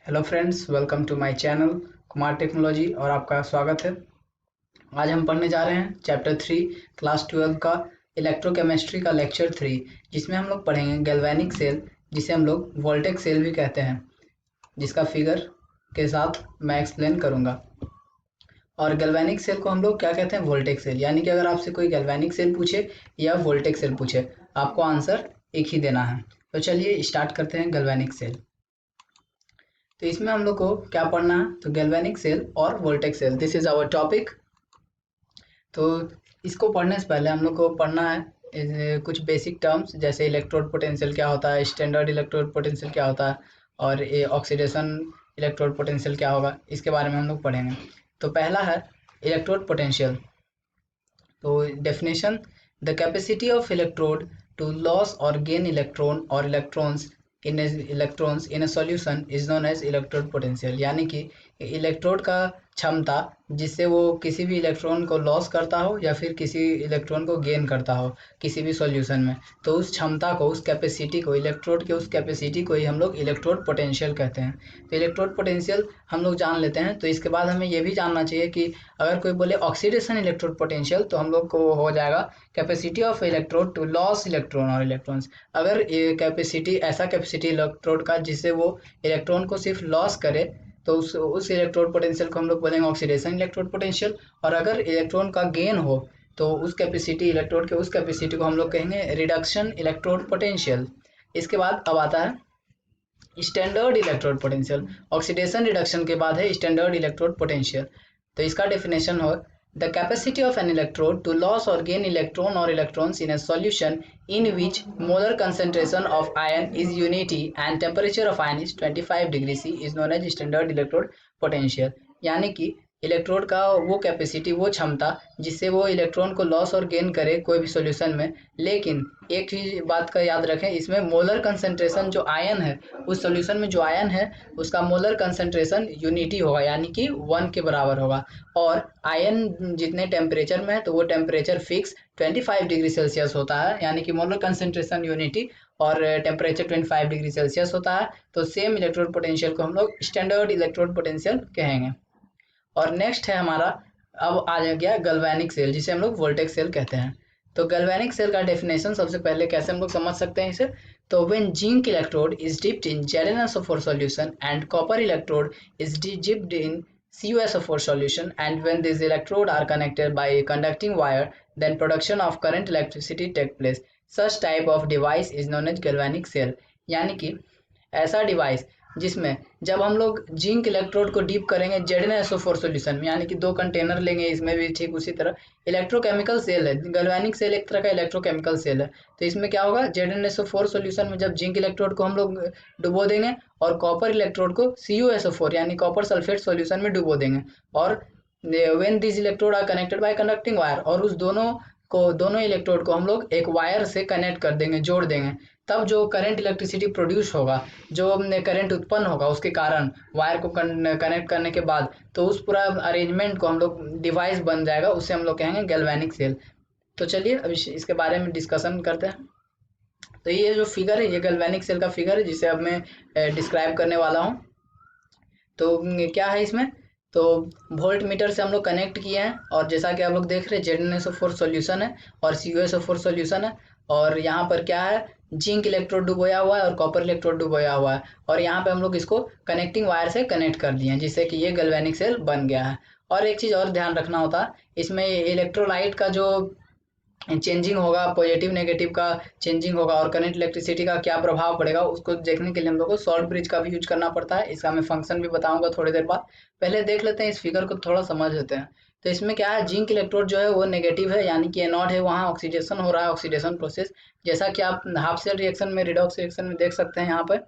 Hello friends, welcome to my channel Kumar technology और आपका स्वागत है। आज हम पढ़ने जा रहे हैं चैप्टर 3 क्लास 12 का इलेक्ट्रोकेमिस्ट्री का लेक्चर 3, जिसमें हम लोग पढ़ेंगे गैल्वेनिक सेल, जिसे हम लोग वोल्टेक सेल भी कहते हैं, जिसका फिगर के साथ मैं एक्सप्लेन करूंगा। और गैल्वेनिक सेल को हम लोग क्या कहते हैं? वोल्टेक सेल। यानी कि अगर आपसे कोई गैल्वेनिक सेल पूछे या वोल्टेक सेल पूछे, आपको आंसर एक ही देना है। तो चलिए स्टार्ट करते हैं गैल्वेनिक सेल। तो इसमें हम लोग को क्या पढ़ना है? तो गैल्वेनिक सेल और voltaic cell, this is our topic. तो इसको पढ़ने से पहले हम लोग को पढ़ना है कुछ बेसिक टर्म्स, जैसे इलेक्ट्रोड पोटेंशियल क्या होता है, स्टैंडर्ड इलेक्ट्रोड पोटेंशियल क्या होता है, और ये ऑक्सीडेशन इलेक्ट्रोड पोटेंशियल क्या होगा, इसके बारे में हम लोग पढ़ेंगे। तो पहला है इलेक्ट्रोड पोटेंशियल। तो definition: the capacity of electrode to loss और गेन इलेक्ट्रॉन और electrons in a solution is known as electrode potential. यानी कि इलेक्ट्रोड का क्षमता जिससे वो किसी भी इलेक्ट्रॉन को लॉस करता हो या फिर किसी इलेक्ट्रॉन को गेन करता हो किसी भी सॉल्यूशन में, तो उस क्षमता को, उस कैपेसिटी को, इलेक्ट्रोड के उस कैपेसिटी को ही हम लोग इलेक्ट्रोड पोटेंशियल कहते हैं। तो इलेक्ट्रोड पोटेंशियल हम लोग जान लेते हैं। तो इसके बाद हमें ये भी जानना चाहिए कि अगर कोई बोले ऑक्सीडेशन इलेक्ट्रोड पोटेंशियल, तो हम लोग को हो जाएगा capacity of electrode to loss electron और इलेक्ट्रॉन्स। अगर ये कैपेसिटी, ऐसा कैपेसिटी इलेक्ट्रोड का जिससे वो इलेक्ट्रॉन को सिर्फ लॉस करे, तो उस इलेक्ट्रोड पोटेंशियल को हम लोग बोलेंगे ऑक्सीडेशन इलेक्ट्रोड पोटेंशियल। और अगर इलेक्ट्रॉन का गेन हो, तो उस कैपेसिटी, इलेक्ट्रोड के उस कैपेसिटी को हम लोग कहेंगे रिडक्शन इलेक्ट्रोड पोटेंशियल। इसके बाद अब आता है standard electrode potential. Oxidation reduction के बाद है स्टैंडर्ड इलेक्ट्रोड पोटेंशियल। तो इसका डेफिनेशन हो: the capacity of an electrode to lose or gain electron or electrons in a solution in which molar concentration of ion is unity and temperature of ion is 25 degree C is known as standard electrode potential। यानी कि electrode का वो capacity, वो क्षमता जिससे वो electron को loss और गेन करे कोई भी सॉल्यूशन में, लेकिन एक चीज बात का याद रखें, इसमें मोलर कंसंट्रेशन जो आयन है, उस सॉल्यूशन में जो आयन है उसका मोलर कंसंट्रेशन यूनिटी होगा, यानी कि 1 के बराबर होगा। और आयन जितने टेम्परेचर में है, तो वो टेम्परेचर फिक्स 25 डिग्री सेल्सियस होता है, यानी कि मोलर कंसंट्रेशन यूनिटी और टेम्परेचर 25 डिग्री सेल्सियस होता है। तो सेम इलेक्ट्रोड पोटेंशियल को हम लोग स्टैंडर्ड इलेक्ट्रोड पोटेंशियल कहेंगे। और नेक्स्ट है हमारा, अब आ गया गैल्वेनिक सेल, जिसे हम लोग वोल्टेक सेल कहते हैं। तो गैल्वेनिक सेल का डेफिनेशन सबसे पहले कैसे हम लोग समझ सकते हैं इसे? तो when zinc electrode is dipped in ZnSO4 solution and copper electrode is dipped in CuSO4 solution, and when these electrodes are connected by a conducting wire, then production of current electricity take place. Such type of device is known as galvanic cell। यानी कि ऐसा device जिसमें जब हम लोग zinc electrode को deep करेंगे ZnSO4 solution में, यानी कि 2 कंटेनर लेंगे, इसमें भी ठीक उसी तरह इलेक्ट्रोकेमिकल सेल है। गैल्वेनिक सेल एक तरह का इलेक्ट्रोकेमिकल सेल है। तो इसमें क्या होगा, ZnSO4 सॉल्यूशन में जब जिंक इलेक्ट्रोड को हम लोग डुबो देंगे और कॉपर इलेक्ट्रोड को CuSO4 यानी कॉपर सल्फेट सॉल्यूशन में डुबो देंगे, और when this electrode are connected by conducting wire, और उस दोनों इलेक्ट्रोड को हम लोग एक वायर से कनेक्ट कर देंगे, जोड़ देंगे, तब जो करंट इलेक्ट्रिसिटी प्रोड्यूस होगा, जो करंट उत्पन्न होगा उसके कारण वायर को कनेक्ट करने के बाद, तो उस पूरा अरेंजमेंट को हम लोग डिवाइस बन जाएगा, उससे हम लोग कहेंगे गैल्वेनिक सेल। तो चलिए अब इसके बारे में डिस्कशन करते हैं। तो ये जो फिगर है, ये गैल्वेनिक सेल का फिगर है, जिसे अब मैं डिस्क्राइब करने वाला हूँ। तो क्या है इसमें? तो वोल्ट मीटर से हम लोग कनेक्ट किए हैं, और जैसा कि आप लोग देख रहे हैं ZnSO4 सॉल्यूशन है और CuSO4 सॉल्यूशन है, और यहाँ पर क्या है, जिंक इलेक्ट्रोड डुबोया हुआ है और कॉपर इलेक्ट्रोड डुबोया हुआ है, और यहाँ पे हम लोग इसको कनेक्टिंग वायर से कनेक्ट कर दिए हैं, जिससे कि ये गैल्वेनिक सेल बन गया है। और एक चीज़ और ध्यान रखना होता है, इसमें इलेक्ट्रोलाइट का जो चेंजिंग होगा, पॉजिटिव नेगेटिव का चेंजिंग होगा, और करंट इलेक्ट्रिसिटी का क्या प्रभाव पड़ेगा, उसको देखने के लिए हम लोग को सॉल्ट ब्रिज का भी यूज करना पड़ता है। इसका मैं फंक्शन भी बताऊंगा थोड़ी देर बाद। पहले देख लेते हैं इस फिगर को, थोड़ा समझ लेते हैं। तो इसमें क्या है, जिंक इलेक्ट्रोड जो है वो नेगेटिव है, यानी कि एनोड है, वहाँ ऑक्सीडेशन हो रहा है, ऑक्सीडेशन प्रोसेस, जैसा कि आप हाफ सेल रिएक्शन में, रिडॉक्स रिएक्शन में देख सकते हैं। यहाँ पर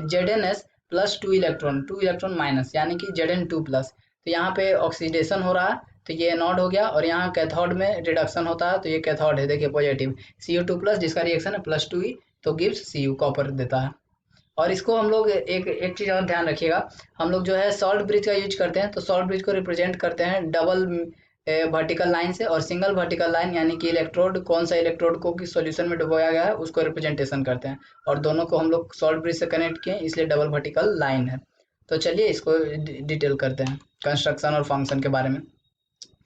ZnS प्लस 2 इलेक्ट्रॉन माइनस, यानी कि Zn2 प्लस। तो यहाँ पे ऑक्सीडेशन हो रहा है, तो ये एनोड हो गया, और यहाँ कैथोड में रिडक्शन होता है, तो ये कैथोड है, देखिए पॉजिटिव Cu2 प्लस, जिसका रिएक्शन है प्लस 2E, तो गिव्स Cu, कॉपर देता है। और इसको हम लोग एक चीज़ और ध्यान रखिएगा, हम लोग जो है सॉल्ट ब्रिज का यूज करते हैं, तो सॉल्ट ब्रिज को रिप्रेजेंट करते हैं डबल वर्टिकल लाइन से, और सिंगल वर्टिकल लाइन यानी कि इलेक्ट्रोड, कौन सा इलेक्ट्रोड को किस सॉल्यूशन में डुबोया गया है उसको रिप्रेजेंटेशन करते हैं, और दोनों को हम लोग सॉल्ट ब्रिज से कनेक्ट किए, इसलिए डबल वर्टिकल लाइन है। तो चलिए इसको डिटेल करते हैं कंस्ट्रक्शन और फंक्शन के बारे में।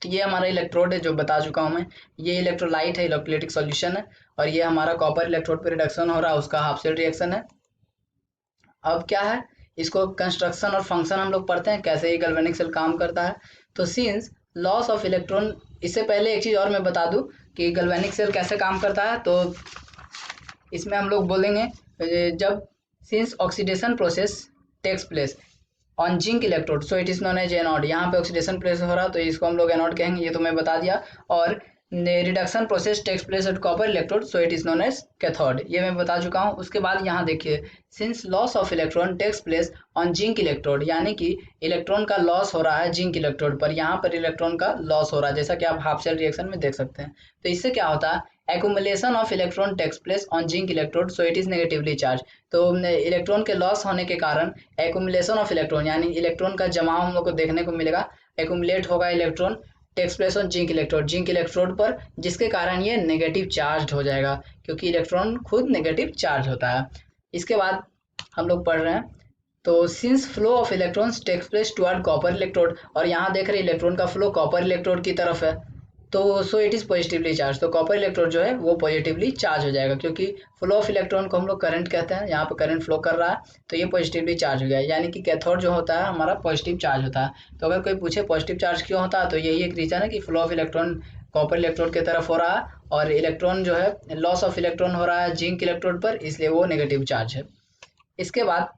तो ये हमारा इलेक्ट्रोड है जो बता चुका हूँ मैं, ये इलेक्ट्रोलाइट है, इलेक्ट्रोलाइटिक सॉल्यूशन है, और ये हमारा कॉपर इलेक्ट्रोड पे रिडक्शन हो रहा है, उसका हाफ सेल रिएक्शन है। अब क्या है, इसको कंस्ट्रक्शन और फंक्शन हम लोग पढ़ते हैं, कैसे ये गैल्वेनिक सेल काम करता है। तो सिंस लॉस ऑफ इलेक्ट्रॉन, इससे पहले एक चीज़ और मैं बता दूं कि गैल्वेनिक सेल कैसे काम करता है। तो इसमें हम लोग बोलेंगे जब since oxidation process takes place on zinc electrode so it is known as anode, यहाँ पे ऑक्सीडेशन प्लेस हो रहा तो इसको हम लोग एनोड कहेंगे, ये तो मैं बता दिया। और reduction process takes place at copper electrode so it is known as cathode, ये मैं बता चुका हूँ। उसके बाद यहाँ देखिए, since loss of electron takes place on zinc electrode, यानी कि इलेक्ट्रॉन का लॉस हो रहा है जिंक इलेक्ट्रोड पर, यहाँ पर इलेक्ट्रॉन का लॉस हो रहा है, जैसा कि आप हाफ सेल रिएक्शन में देख सकते हैं। तो इससे क्या होता है, accumulation of electron takes place on zinc electrode so it is negatively charge. तो इलेक्ट्रॉन के लॉस होने के कारण एक्यूमुलेशन ऑफ इलेक्ट्रॉन, यानी इलेक्ट्रॉन का जमाव हम लोग को देखने को मिलेगा, एक्यूमुलेट होगा electron takes place on zinc electrode पर, जिसके कारण ये नेगेटिव चार्ज हो जाएगा, क्योंकि इलेक्ट्रॉन खुद नेगेटिव चार्ज होता है। इसके बाद हम लोग पढ़ रहे हैं, तो since flow of electrons takes place toward copper electrode, और यहाँ देख रहे हैं इलेक्ट्रॉन का फ्लो कॉपर इलेक्ट्रोड की तरफ है, तो so it is positively charge, तो कॉपर इलेक्ट्रोड जो है वो पॉजिटिवली चार्ज हो जाएगा, क्योंकि फ्लो ऑफ इलेक्ट्रॉन को हम लोग करंट कहते हैं, यहाँ पे करंट फ्लो कर रहा है तो ये पॉजिटिवली चार्ज हो गया, यानी कि कैथोड जो होता है हमारा पॉजिटिव चार्ज होता है। तो अगर कोई पूछे पॉजिटिव चार्ज क्यों होता है, तो यही एक रीज़न है कि flow of electron copper electrode की तरफ हो रहा है, और इलेक्ट्रॉन जो है लॉस ऑफ इलेक्ट्रॉन हो रहा है जिंक इलेक्ट्रोड पर, इसलिए वो नेगेटिव चार्ज है। इसके बाद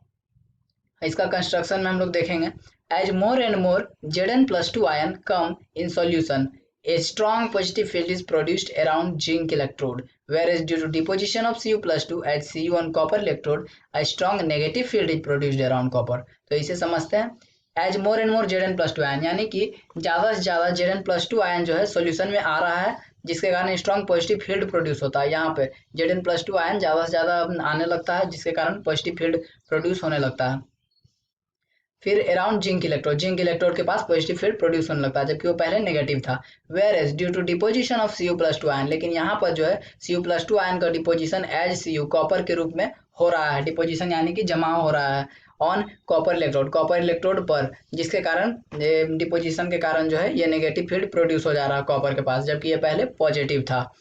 इसका कंस्ट्रक्शन में हम लोग देखेंगे, as more and more Zn+2 ion come in solution, a strong positive field is produced around zinc electrode, whereas due to deposition of Cu+2 at Cu on copper electrode, a strong negative field is produced around copper। तो इसे समझते हैं, as more and more Zn+2 ion, यानी कि ज़्यादा से ज़्यादा Zn+2 ion जो है सोल्यूशन में आ रहा है, जिसके कारण स्ट्रॉन्ग पॉजिटिव फील्ड प्रोड्यूस होता है। यहाँ पे Zn+2 आयन ज़्यादा से ज़्यादा आने लगता है, जिसके कारण पॉजिटिव फील्ड प्रोड्यूस होने लगता है। फिर अराउंड जिंक इलेक्ट्रोड के पास पॉजिटिव फील्ड प्रोड्यूस होने लगता है, जबकि वो पहले नेगेटिव था। Whereas due to deposition of Cu+2 ion, लेकिन यहाँ पर जो है Cu+2 आयन का डिपोजिशन एज Cu कॉपर के रूप में हो रहा है, डिपोजिशन यानी कि जमाव हो रहा है ऑन कॉपर इलेक्ट्रोड पर, जिसके कारण डिपोजिशन के कारण जो है ये नेगेटिव फील्ड प्रोड्यूस हो जा रहा है कॉपर के पास, जबकि ये पहले पॉजिटिव था।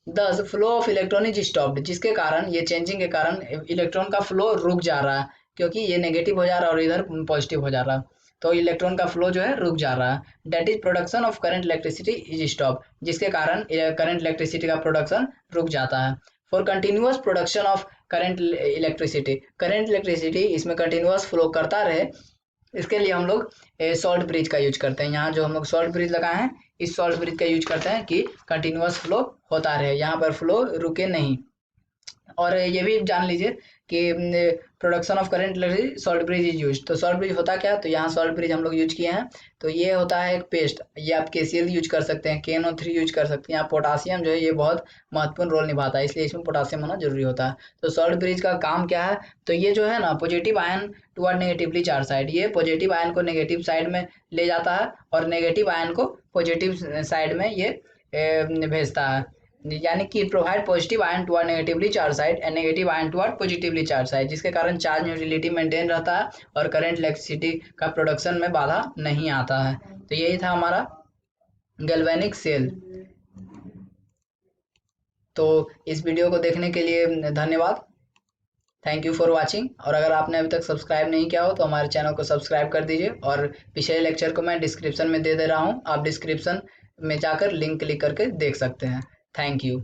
दस flow of electron is stopped, जिसके कारण ये चेंजिंग के कारण इलेक्ट्रॉन का फ्लो रुक जा रहा है, क्योंकि ये नेगेटिव हो जा रहा है और इधर पॉजिटिव हो जा रहा है, तो इलेक्ट्रॉन का फ्लो जो है रुक जा रहा है। That is production of current electricity is stop, जिसके कारण करंट इलेक्ट्रिसिटी का प्रोडक्शन रुक जाता है। For continuous production of current electricity इसमें कंटिन्यूअस फ्लो करता रहे, इसके लिए हम लोग सॉल्ट ब्रिज का यूज करते हैं। यहाँ जो हम लोग सॉल्ट ब्रिज लगाए हैं, इस सॉल्ट ब्रिज का यूज करते हैं कि कंटिन्यूअस फ्लो होता रहे, यहाँ पर फ्लो रुके नहीं। और ये भी जान लीजिए कि production of current salt bridge is use, तो सॉल्ट ब्रिज होता क्या, तो यहाँ सॉल्ट ब्रिज हम लोग यूज किए हैं, तो ये होता है एक पेस्ट, ये आप KCl यूज कर सकते हैं, KNO3 यूज कर सकते हैं। यहाँ पोटासियम जो है ये बहुत महत्वपूर्ण रोल निभाता है, इसलिए इसमें पोटासियम होना जरूरी होता है। तो सॉल्ट ब्रिज का काम क्या है, तो ये जो है ना positive ion toward negatively charge side, ये पॉजिटिव आयन को नेगेटिव साइड में ले जाता है और नेगेटिव आयन को पॉजिटिव साइड में ये भेजता है, यानी कि provide positive ion toward negatively charge side and negative ion toward positively charge side, जिसके कारण चार्ज न्यूट्रलिटी मेंटेन रहता है और करंट इलेक्ट्रिसिटी का प्रोडक्शन में बाधा नहीं आता है। तो यही था हमारा गैल्वेनिक सेल। तो इस वीडियो को देखने के लिए धन्यवाद, थैंक यू फॉर वाचिंग। और अगर आपने अभी तक सब्सक्राइब नहीं किया हो तो हमारे चैनल को सब्सक्राइब कर दीजिए, और पिछले लेक्चर को मैं डिस्क्रिप्शन में दे रहा हूँ, आप डिस्क्रिप्शन में जाकर लिंक क्लिक करके देख सकते हैं। Thank you.